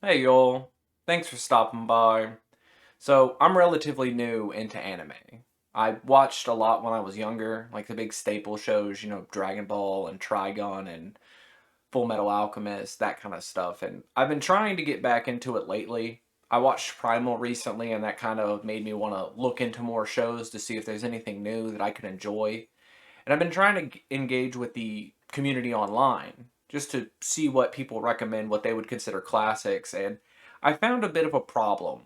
Hey y'all, thanks for stopping by. So, I'm relatively new into anime. I watched a lot when I was younger, like the big staple shows, Dragon Ball and Trigun and Full Metal Alchemist, that kind of stuff. And I've been trying to get back into it lately. I watched Primal recently, and that kind of made me want to look into more shows to see if there's anything new that I could enjoy. And I've been trying to engage with the community online just to see what people recommend, what they would consider classics. And I found a bit of a problem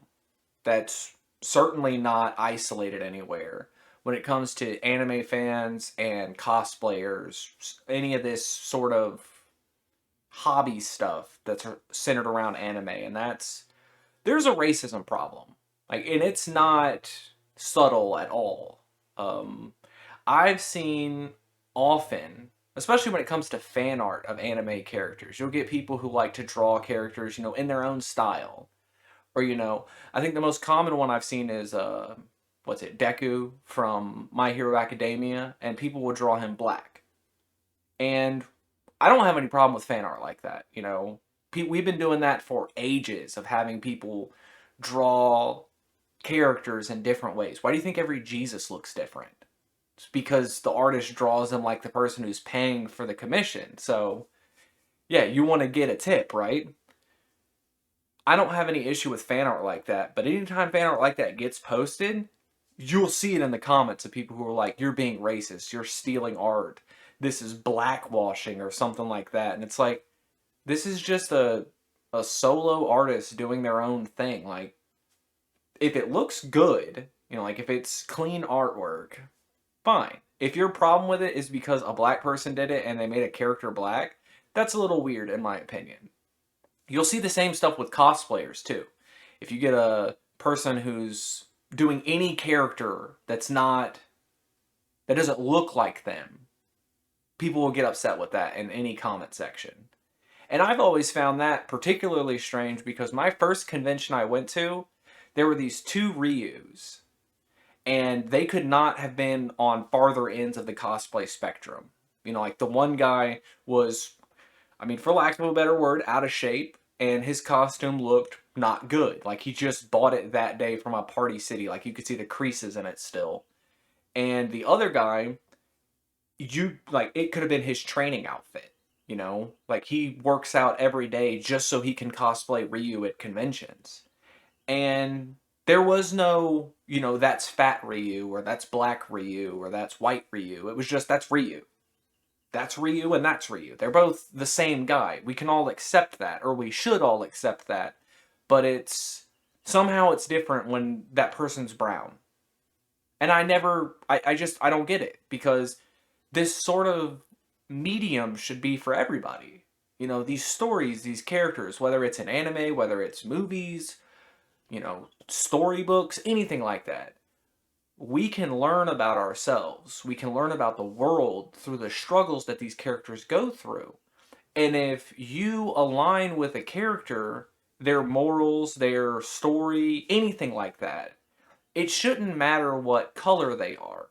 that's certainly not isolated anywhere when it comes to anime fans and cosplayers, any of this sort of hobby stuff that's centered around anime. And there's a racism problem. And it's not subtle at all. Um, I've seen often, especially when it comes to fan art of anime characters, you'll get people who like to draw characters, in their own style. Or, I think the most common one I've seen is what's it, Deku from My Hero Academia, and people will draw him black. And I don't have any problem with fan art like that. We've been doing that for ages of having people draw characters in different ways. Why do you think every Jesus looks different? It's because the artist draws them like the person who's paying for the commission. So, yeah, you want to get a tip, right? I don't have any issue with fan art like that, but anytime fan art like that gets posted, you'll see it in the comments of people who are like, you're being racist, you're stealing art, this is blackwashing or something like that. And it's like, this is just a solo artist doing their own thing. Like, if it looks good, like if it's clean artwork, fine. If your problem with it is because a black person did it and they made a character black, that's a little weird in my opinion. You'll see the same stuff with cosplayers too. If you get a person who's doing any character that doesn't look like them, people will get upset with that in any comment section. And I've always found that particularly strange because my first convention I went to, there were these two Ryus, and they could not have been on farther ends of the cosplay spectrum. Like the one guy was, I mean, for lack of a better word, out of shape, and his costume looked not good. Like he just bought it that day from a party city. Like you could see the creases in it still. And the other guy, it could have been his training outfit. Like he works out every day just so he can cosplay Ryu at conventions. And there was no, that's fat Ryu or that's black Ryu or that's white Ryu. It was just that's Ryu. That's Ryu and that's Ryu. They're both the same guy. We can all accept that, or we should all accept that. But it's different when that person's brown. And I don't get it because this sort of medium should be for everybody. These stories, these characters, whether it's an anime, whether it's movies, storybooks, anything like that. We can learn about ourselves. We can learn about the world through the struggles that these characters go through. And if you align with a character, their morals, their story, anything like that, it shouldn't matter what color they are.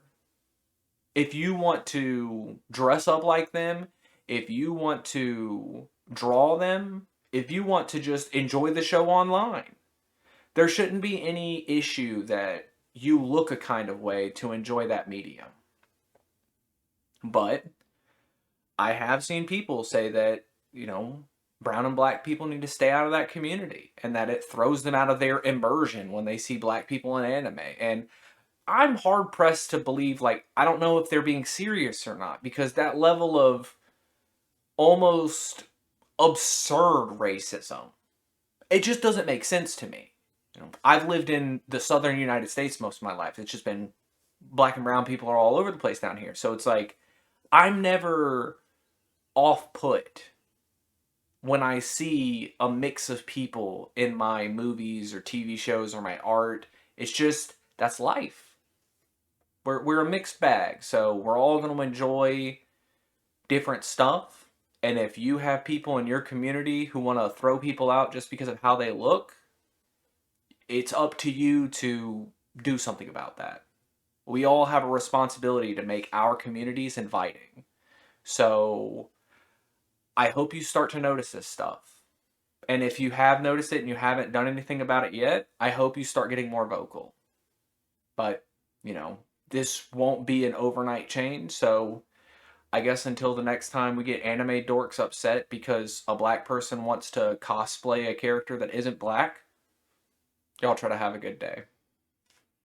If you want to dress up like them, if you want to draw them, if you want to just enjoy the show online, there shouldn't be any issue that you look a kind of way to enjoy that medium. But I have seen people say that, brown and black people need to stay out of that community and that it throws them out of their immersion when they see black people in anime. And I'm hard pressed to believe, like, I don't know if they're being serious or not because that level of almost absurd racism, it just doesn't make sense to me. I've lived in the southern United States most of my life. It's just been black and brown people are all over the place down here. So it's like I'm never off put when I see a mix of people in my movies or TV shows or my art. It's just that's life. We're a mixed bag, so we're all going to enjoy different stuff. And if you have people in your community who want to throw people out just because of how they look, it's up to you to do something about that. We all have a responsibility to make our communities inviting. So I hope you start to notice this stuff. And if you have noticed it and you haven't done anything about it yet, I hope you start getting more vocal. But, you know, this won't be an overnight change, so I guess until the next time we get anime dorks upset because a black person wants to cosplay a character that isn't black, y'all try to have a good day.